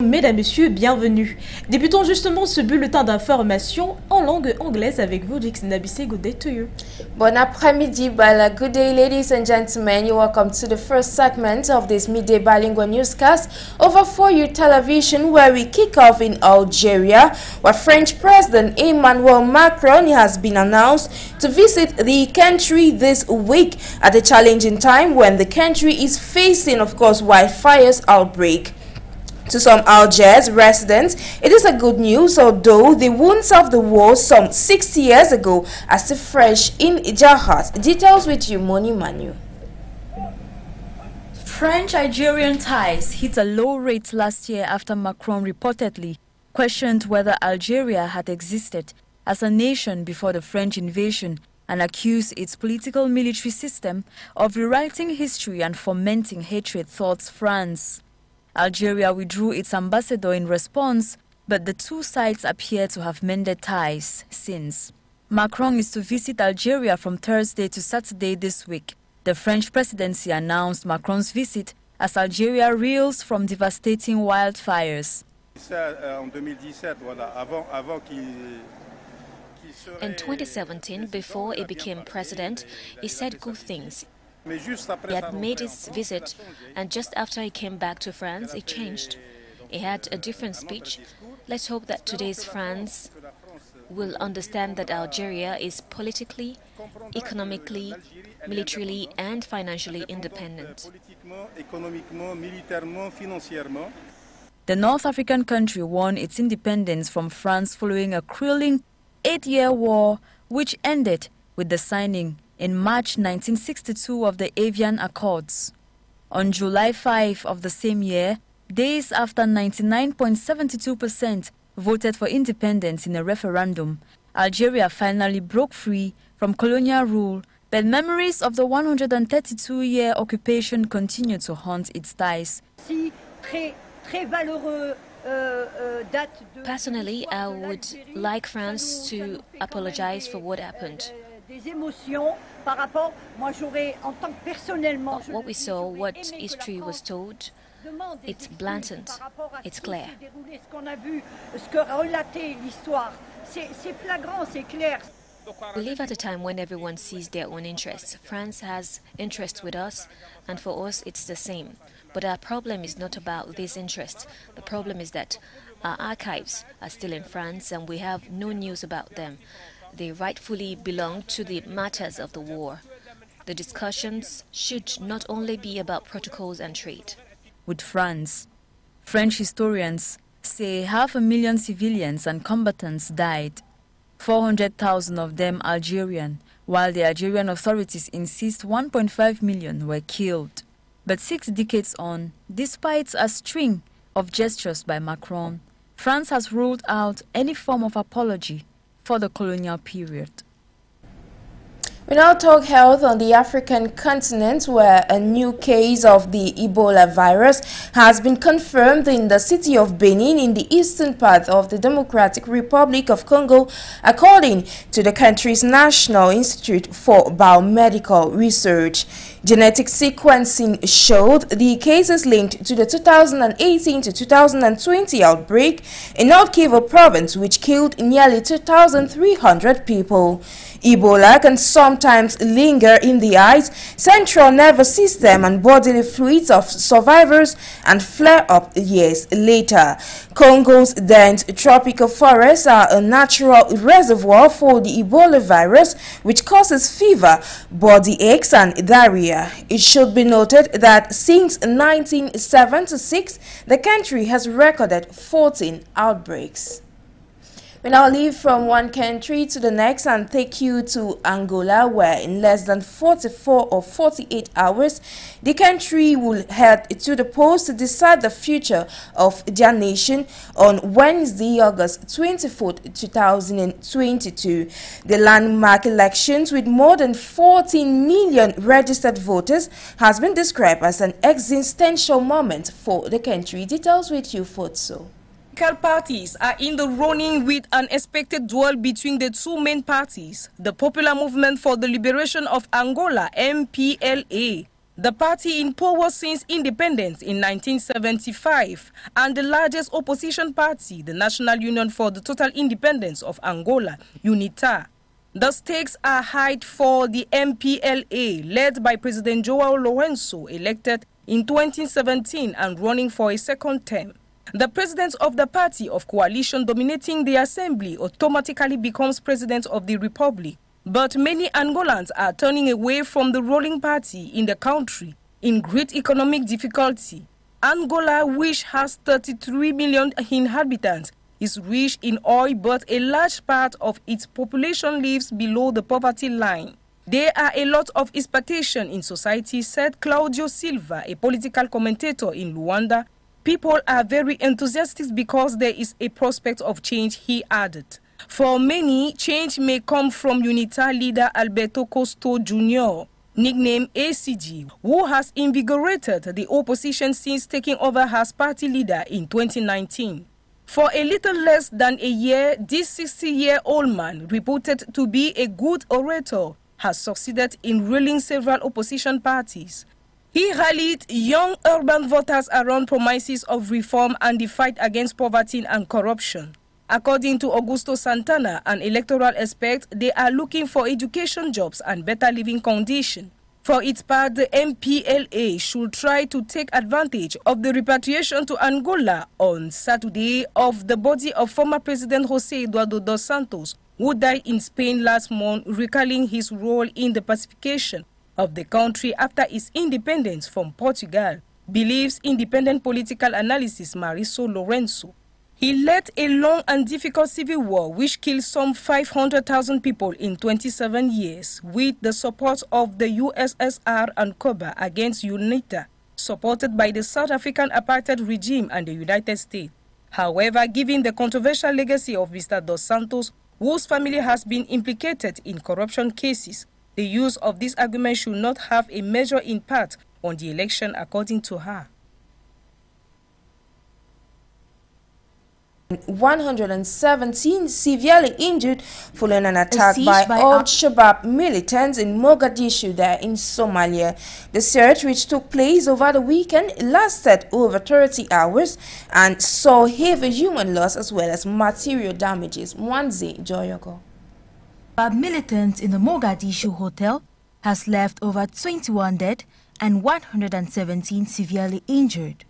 Mesdames, Messieurs, bienvenue. Débutons justement ce bulletin d'information en langue anglaise avec vous, Dix Nabissé. Good day to you. Bon après-midi, Bala. Good day, ladies and gentlemen. You're welcome to the first segment of this midday bilingual newscast over 4U television, where we kick off in Algeria, where French President Emmanuel Macron has been announced to visit the country this week at a challenging time when the country is facing, of course, wildfires outbreak. To some Algiers residents, it is a good news, although the wounds of the war some 60 years ago are still fresh in their hearts. Details with you, Moni Manu. French-Algerian ties hit a low rate last year after Macron reportedly questioned whether Algeria had existed as a nation before the French invasion and accused its political military system of rewriting history and fomenting hatred towards France. Algeria withdrew its ambassador in response, but the two sides appear to have mended ties since. Macron is to visit Algeria from Thursday to Saturday this week. The French presidency announced Macron's visit as Algeria reels from devastating wildfires. In 2017, before he became president, he said good things. He had made his visit, and just after he came back to France, it changed. He had a different speech. Let's hope that today's France will understand that Algeria is politically, economically, militarily, and financially independent. The North African country won its independence from France following a grueling 8-year war, which ended with the signing in March 1962 of the Avian Accords. On July 5 of the same year, days after 99.72% voted for independence in a referendum, Algeria finally broke free from colonial rule, but memories of the 132-year occupation continue to haunt its ties. Personally, I would like France to apologize for what happened. What we saw, what history was told, it's blatant, it's clear. We live at a time when everyone sees their own interests. France has interests with us, and for us it's the same. But our problem is not about these interests. The problem is that our archives are still in France and we have no news about them. They rightfully belong to the matters of the war. The discussions should not only be about protocols and trade. With France, French historians say 500,000 civilians and combatants died, 400,000 of them Algerian, while the Algerian authorities insist 1.5 million were killed. But 6 decades on, despite a string of gestures by Macron, France has ruled out any form of apology for the colonial period. We now talk health on the African continent, where a new case of the Ebola virus has been confirmed in the city of Benin in the eastern part of the Democratic Republic of Congo, according to the country's National Institute for Biomedical Research. Genetic sequencing showed the cases linked to the 2018 to 2020 outbreak in North Kivu province, which killed nearly 2,300 people. Ebola can sometimes linger in the eyes, central nervous system and bodily fluids of survivors and flare up years later. Congo's dense tropical forests are a natural reservoir for the Ebola virus, which causes fever, body aches and diarrhea. It should be noted that since 1976, the country has recorded 14 outbreaks. We now leave from one country to the next and take you to Angola, where in less than 44 or 48 hours, the country will head to the polls to decide the future of their nation on Wednesday, August 24th, 2022. The landmark elections, with more than 14 million registered voters, has been described as an existential moment for the country. Details with you, Fotso. Political parties are in the running, with an expected duel between the two main parties, the Popular Movement for the Liberation of Angola, MPLA, the party in power since independence in 1975, and the largest opposition party, the National Union for the Total Independence of Angola, UNITA. The stakes are high for the MPLA, led by President João Lourenço, elected in 2017 and running for a second term. The president of the party of coalition dominating the assembly automatically becomes president of the republic. But many Angolans are turning away from the ruling party in the country in great economic difficulty. Angola, which has 33 million inhabitants, is rich in oil, but a large part of its population lives below the poverty line. There are a lot of expectation in society, said Claudio Silva, a political commentator in Luanda. People are very enthusiastic because there is a prospect of change, he added. For many, change may come from UNITA leader Alberto Costo Jr., nicknamed ACG, who has invigorated the opposition since taking over as party leader in 2019. For a little less than a year, this 60-year-old man, reputed to be a good orator, has succeeded in ruling several opposition parties. He rallied young urban voters around promises of reform and the fight against poverty and corruption. According to Augusto Santana, an electoral expert, they are looking for education jobs and better living conditions. For its part, the MPLA should try to take advantage of the repatriation to Angola on Saturday of the body of former President José Eduardo dos Santos, who died in Spain last month, recalling his role in the pacification of the country after its independence from Portugal, believes independent political analyst Mauricio Lourenço. He led a long and difficult civil war which killed some 500,000 people in 27 years with the support of the USSR and Cuba against UNITA, supported by the South African apartheid regime and the United States. However, given the controversial legacy of Mr. Dos Santos, whose family has been implicated in corruption cases, the use of this argument should not have a major impact on the election, according to her. 117 severely injured following an attack by Al-Shabaab militants in Mogadishu there in Somalia. The surge, which took place over the weekend, lasted over 30 hours and saw heavy human loss as well as material damages. Mwanzi Joyoko. Militants in the Mogadishu hotel has left over 21 dead and 117 severely injured.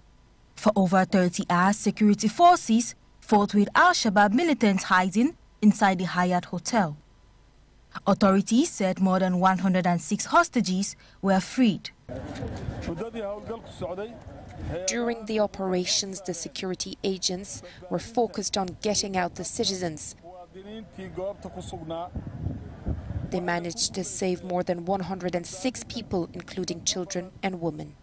For over 30 hours, security forces fought with Al-Shabaab militants hiding inside the Hyatt Hotel. Authorities said more than 106 hostages were freed. During the operations, the security agents were focused on getting out the citizens. They managed to save more than 106 people, including children and women.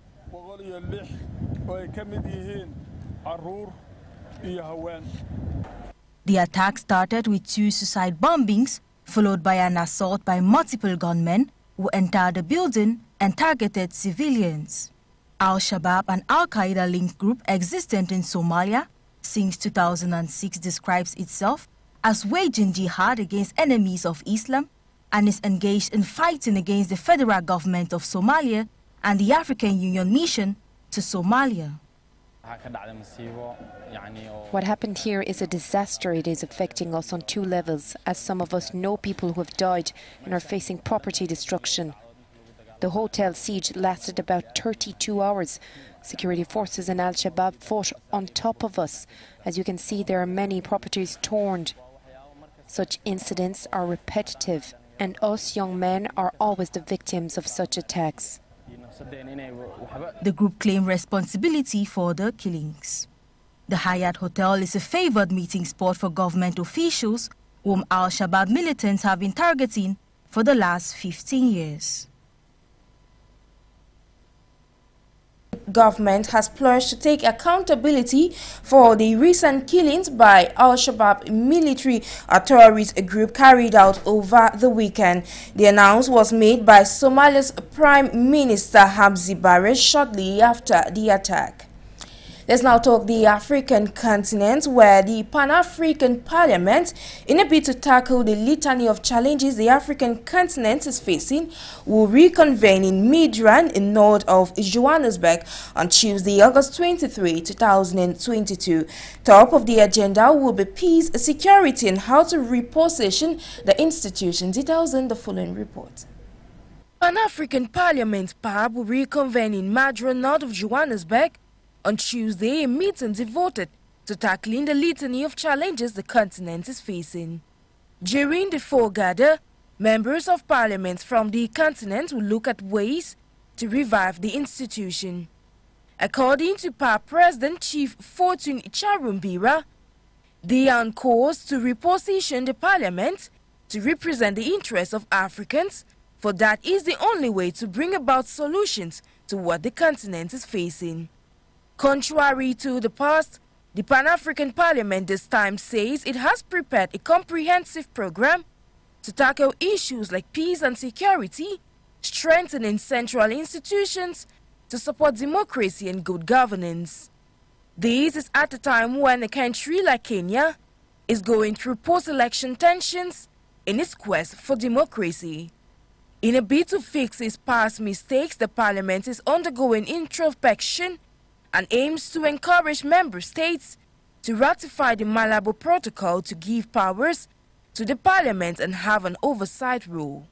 The attack started with 2 suicide bombings, followed by an assault by multiple gunmen who entered the building and targeted civilians. Al-Shabaab, an Al-Qaeda-linked group existent in Somalia since 2006, describes itself as waging jihad against enemies of Islam and is engaged in fighting against the federal government of Somalia and the African Union mission to Somalia. What happened here is a disaster. It is affecting us on 2 levels, as some of us know people who have died and are facing property destruction. The hotel siege lasted about 32 hours. Security forces and Al-Shabaab fought on top of us. As you can see, there are many properties torn. Such incidents are repetitive, and us young men are always the victims of such attacks. The group claimed responsibility for the killings. The Hyatt Hotel is a favored meeting spot for government officials whom Al-Shabaab militants have been targeting for the last 15 years. Government has pledged to take accountability for the recent killings by Al-Shabaab military terrorist group carried out over the weekend. The announcement was made by Somalia's Prime Minister Hamzi Barre shortly after the attack. Let's now talk the African continent, where the Pan-African Parliament, in a bid to tackle the litany of challenges the African continent is facing, will reconvene in Midrand in north of Johannesburg on Tuesday, August 23, 2022. Top of the agenda will be peace, security, and how to reposition the institution. Details in the following report. Pan-African Parliament PAP will reconvene in Midrand north of Johannesburg on Tuesday, a meeting devoted to tackling the litany of challenges the continent is facing. During the foregather, members of parliament from the continent will look at ways to revive the institution. According to PAP President Chief Fortune Charumbira, they are on course to reposition the parliament to represent the interests of Africans, for that is the only way to bring about solutions to what the continent is facing. Contrary to the past, the Pan-African Parliament this time says it has prepared a comprehensive program to tackle issues like peace and security, strengthening central institutions to support democracy and good governance. This is at a time when a country like Kenya is going through post-election tensions in its quest for democracy. In a bid to fix its past mistakes, the Parliament is undergoing introspection and aims to encourage member states to ratify the Malabo Protocol to give powers to the Parliament and have an oversight role.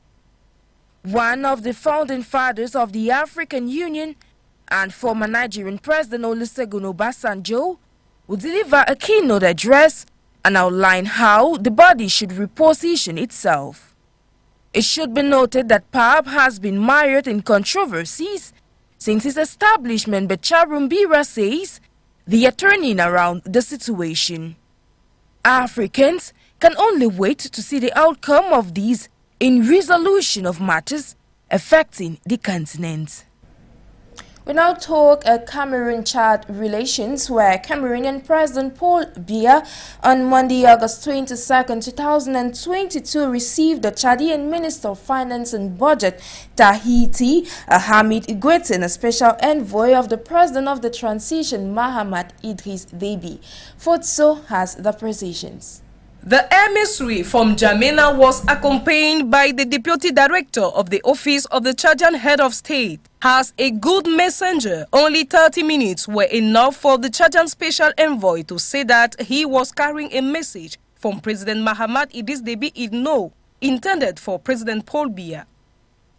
One of the founding fathers of the African Union and former Nigerian President Olusegun Obasanjo will deliver a keynote address and outline how the body should reposition itself. It should be noted that PAP has been mired in controversies since its establishment, but Charumbira says they are turning around the situation. Africans can only wait to see the outcome of these in resolution of matters affecting the continent. We now talk Cameroon-Chad relations, where Cameroonian President Paul Biya on Monday, August 22, 2022, received the Chadian Minister of Finance and Budget, Tahiti Hamid Igwetin, a special envoy of the President of the Transition, Mahamat Idris Deby. Futso has the precisions. The emissary from Jamena was accompanied by the Deputy Director of the Office of the Chadian Head of State. As a good messenger, only 30 minutes were enough for the Chadian Special Envoy to say that he was carrying a message from President Mahamat Idris Deby Itno, intended for President Paul Biya.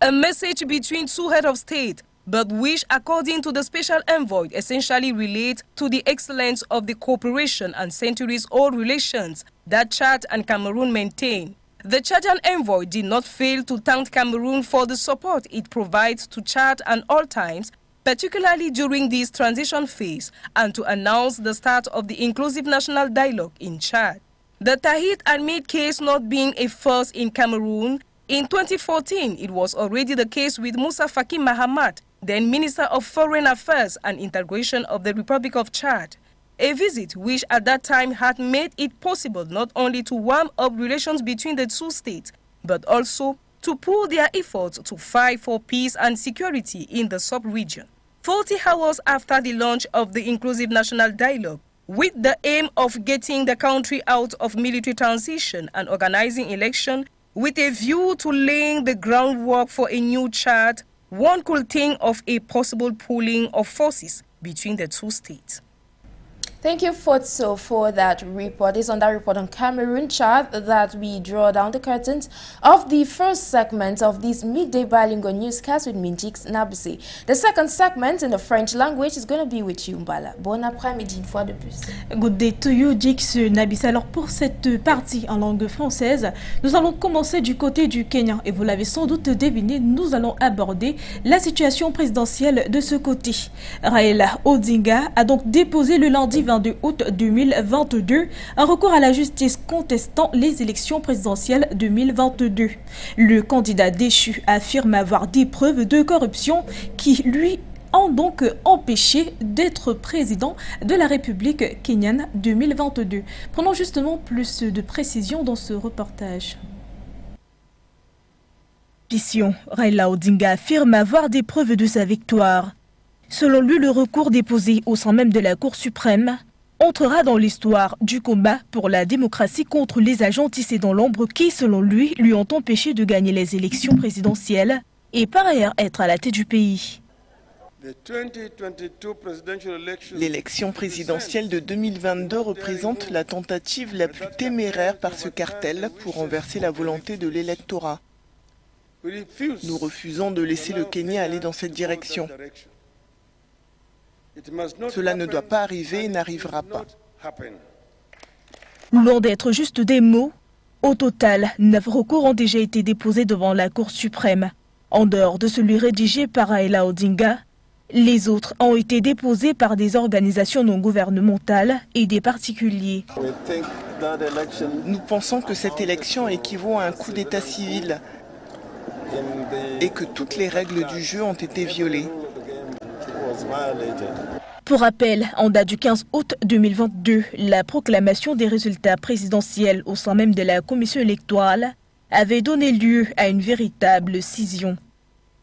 A message between two heads of state, but which, according to the Special Envoy, essentially relate to the excellence of the cooperation and centuries-old relations that Chad and Cameroon maintain. The Chadian envoy did not fail to thank Cameroon for the support it provides to Chad at all times, particularly during this transition phase, and to announce the start of the inclusive national dialogue in Chad. The Tahit admit case not being a first in Cameroon. In 2014, it was already the case with Moussa Faki Mahamat, then Minister of Foreign Affairs and Integration of the Republic of Chad. A visit which at that time had made it possible not only to warm up relations between the two states, but also to pool their efforts to fight for peace and security in the sub-region. 40 hours after the launch of the Inclusive National Dialogue, with the aim of getting the country out of military transition and organizing election, with a view to laying the groundwork for a new Chad, one could think of a possible pooling of forces between the two states. Thank you, Futso, for that report. It's on that report on Cameroon-Chad that we draw down the curtains of the first segment of this midday bilingual newscast with Minjix Nabisi. The second segment in the French language is going to be with you, Mbala. Bon après-midi, une fois de plus. Good day to you, Jix Nabisi. Alors, pour cette partie en langue française, nous allons commencer du côté du Kenya. Et vous l'avez sans doute deviné, nous allons aborder la situation présidentielle de ce côté. Raila Odinga a donc déposé le lundi 22 août 2022 un recours à la justice contestant les élections présidentielles 2022. Le candidat déchu affirme avoir des preuves de corruption qui lui ont donc empêché d'être président de la République kenyane 2022. Prenons justement plus de précisions dans ce reportage. Raila Odinga affirme avoir des preuves de sa victoire. Selon lui, le recours déposé au sein même de la Cour suprême entrera dans l'histoire du combat pour la démocratie contre les agents tissés dans l'ombre qui, selon lui ont empêché de gagner les élections présidentielles et par ailleurs être à la tête du pays. L'élection présidentielle de 2022 représente la tentative la plus téméraire par ce cartel pour renverser la volonté de l'électorat. Nous refusons de laisser le Kenya aller dans cette direction. Cela ne doit pas arriver et n'arrivera pas. Loin d'être juste des mots, au total, 9 recours ont déjà été déposés devant la Cour suprême. En dehors de celui rédigé par Raila Odinga, les autres ont été déposés par des organisations non gouvernementales et des particuliers. Nous pensons que cette élection équivaut à un coup d'état civil et que toutes les règles du jeu ont été violées. Pour rappel, en date du 15 août 2022, la proclamation des résultats présidentiels au sein même de la commission électorale avait donné lieu à une véritable scission.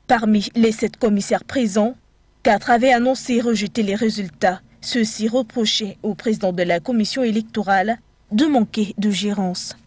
Parmi les 7 commissaires présents, 4 avaient annoncé rejeter les résultats. Ceux-ci reprochaient au président de la commission électorale de manquer de gérance.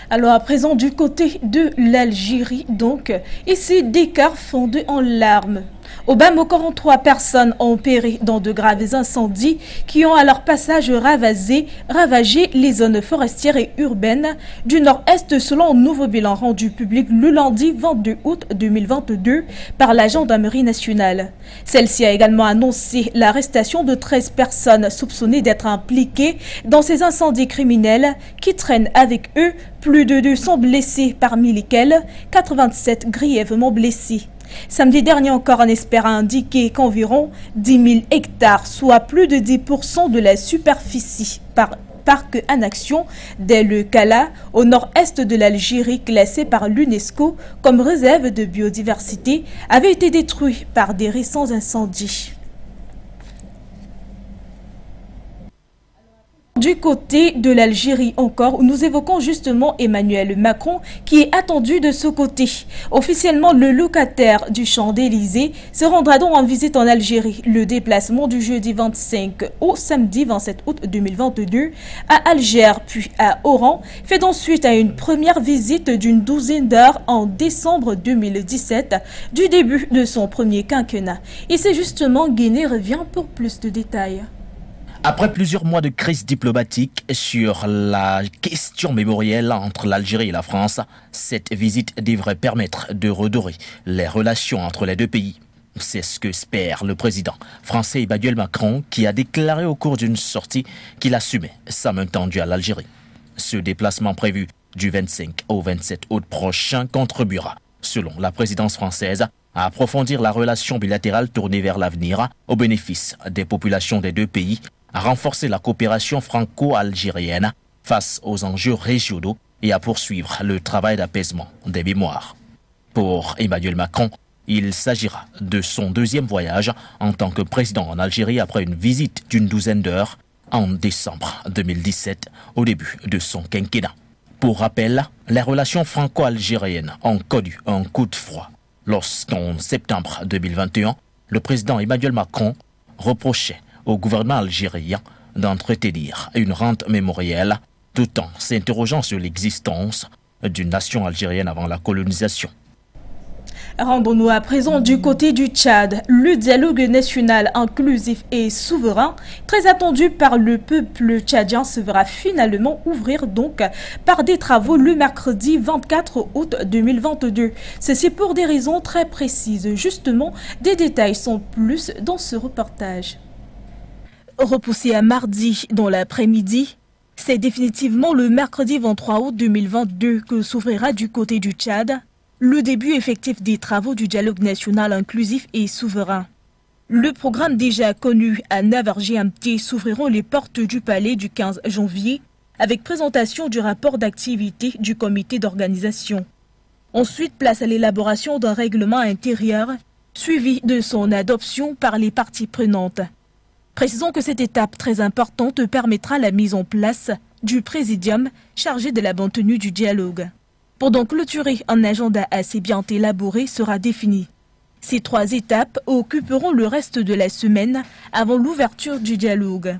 Alors à présent du côté de l'Algérie, donc, ici des cars fondus en larmes. Au Bamako, 43 personnes ont péri dans de graves incendies qui ont à leur passage ravagé les zones forestières et urbaines du nord-est selon un nouveau bilan rendu public le lundi 22 août 2022 par la gendarmerie nationale. Celle-ci a également annoncé l'arrestation de 13 personnes soupçonnées d'être impliquées dans ces incendies criminels qui traînent avec eux plus de 200 blessés, parmi lesquels 87 grièvement blessés. Samedi dernier encore, un expert a indiqué qu'environ 10 000 hectares, soit plus de 10% de la superficie par parc en action dès le Kala, au nord-est de l'Algérie, classé par l'UNESCO comme réserve de biodiversité, avaient été détruits par des récents incendies. Du côté de l'Algérie encore, nous évoquons justement Emmanuel Macron qui est attendu de ce côté. Officiellement, le locataire du Champs-Élysées se rendra donc en visite en Algérie. Le déplacement du jeudi 25 au samedi 27 août 2022 à Alger puis à Oran fait donc suite à une première visite d'une douzaine d'heures en décembre 2017 du début de son premier quinquennat. Et c'est justement Guinée revient pour plus de détails. Après plusieurs mois de crise diplomatique sur la question mémorielle entre l'Algérie et la France, cette visite devrait permettre de redorer les relations entre les deux pays. C'est ce qu'espère le président français Emmanuel Macron qui a déclaré au cours d'une sortie qu'il assumait sa main tendue à l'Algérie. Ce déplacement prévu du 25 au 27 août prochain contribuera, selon la présidence française, à approfondir la relation bilatérale tournée vers l'avenir au bénéfice des populations des deux pays, à renforcer la coopération franco-algérienne face aux enjeux régionaux et à poursuivre le travail d'apaisement des mémoires. Pour Emmanuel Macron, il s'agira de son deuxième voyage en tant que président en Algérie après une visite d'une douzaine d'heures en décembre 2017, au début de son quinquennat. Pour rappel, les relations franco-algériennes ont connu un coup de froid lorsqu'en septembre 2021, le président Emmanuel Macron reprochait au gouvernement algérien d'entretenir une rente mémorielle tout en s'interrogeant sur l'existence d'une nation algérienne avant la colonisation. Rendons-nous à présent du côté du Tchad. Le dialogue national inclusif et souverain, très attendu par le peuple tchadien, se verra finalement ouvrir donc par des travaux le mercredi 24 août 2022. Ceci pour des raisons très précises. Justement, des détails sont plus dans ce reportage. Repoussé à mardi dans l'après-midi, c'est définitivement le mercredi 23 août 2022 que s'ouvrira du côté du Tchad le début effectif des travaux du dialogue national inclusif et souverain. Le programme déjà connu à 9h GMT s'ouvriront les portes du palais du 15 janvier avec présentation du rapport d'activité du comité d'organisation. Ensuite, place à l'élaboration d'un règlement intérieur suivi de son adoption par les parties prenantes. Précisons que cette étape très importante permettra la mise en place du présidium chargé de la bonne tenue du dialogue. Pour donc clôturer, un agenda assez bien élaboré sera défini. Ces 3 étapes occuperont le reste de la semaine avant l'ouverture du dialogue.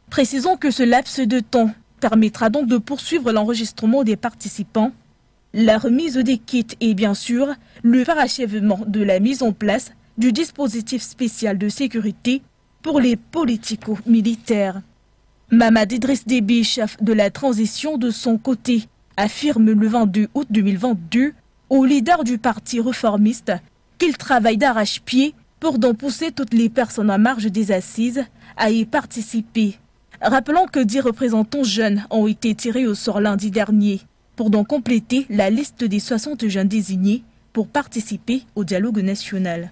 Précisons que ce laps de temps permettra donc de poursuivre l'enregistrement des participants, la remise des kits et bien sûr le parachèvement de la mise en place du dispositif spécial de sécurité pour les politico-militaires. Mamad Idriss Déby, chef de la transition, de son côté, affirme le 22 août 2022 au leader du parti réformiste qu'il travaille d'arrache-pied pour donc pousser toutes les personnes en marge des assises à y participer. Rappelons que 10 représentants jeunes ont été tirés au sort lundi dernier pour donc compléter la liste des 60 jeunes désignés pour participer au dialogue national.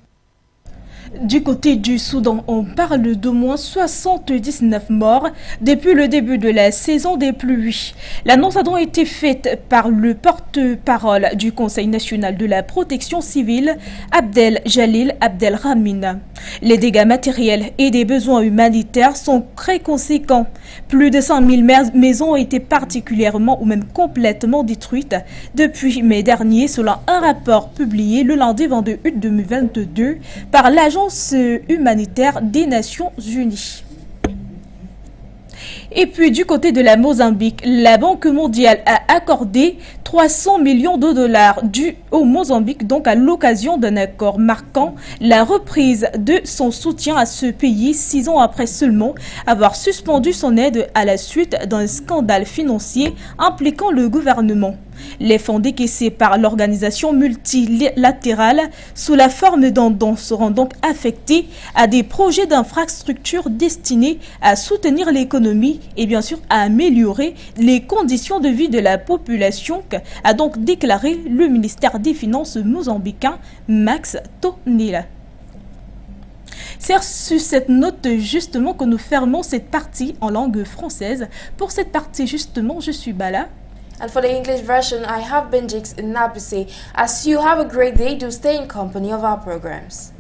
Du côté du Soudan, on parle d'au moins 79 morts depuis le début de la saison des pluies. L'annonce a donc été faite par le porte-parole du Conseil national de la protection civile, Abdel Jalil Abdelrahmine. Les dégâts matériels et des besoins humanitaires sont très conséquents. Plus de 100 000 maisons ont été particulièrement ou même complètement détruites depuis mai dernier, selon un rapport publié le lundi 22 août 2022 par l'Agence humanitaire des Nations Unies. Et puis du côté de la Mozambique, la Banque mondiale a accordé 300 millions de dollars dus au Mozambique, donc à l'occasion d'un accord marquant la reprise de son soutien à ce pays 6 ans après seulement avoir suspendu son aide à la suite d'un scandale financier impliquant le gouvernement. Les fonds décaissés par l'organisation multilatérale sous la forme d'un don seront donc affectés à des projets d'infrastructures destinés à soutenir l'économie et bien sûr à améliorer les conditions de vie de la population, a donc déclaré le ministère des Finances mozambicain Max Tonela. C'est sur cette note justement que nous fermons cette partie en langue française. Pour cette partie justement, je suis Bala. And for the English version, I have been Jix in Napise. As you have a great day, do stay in company of our programs.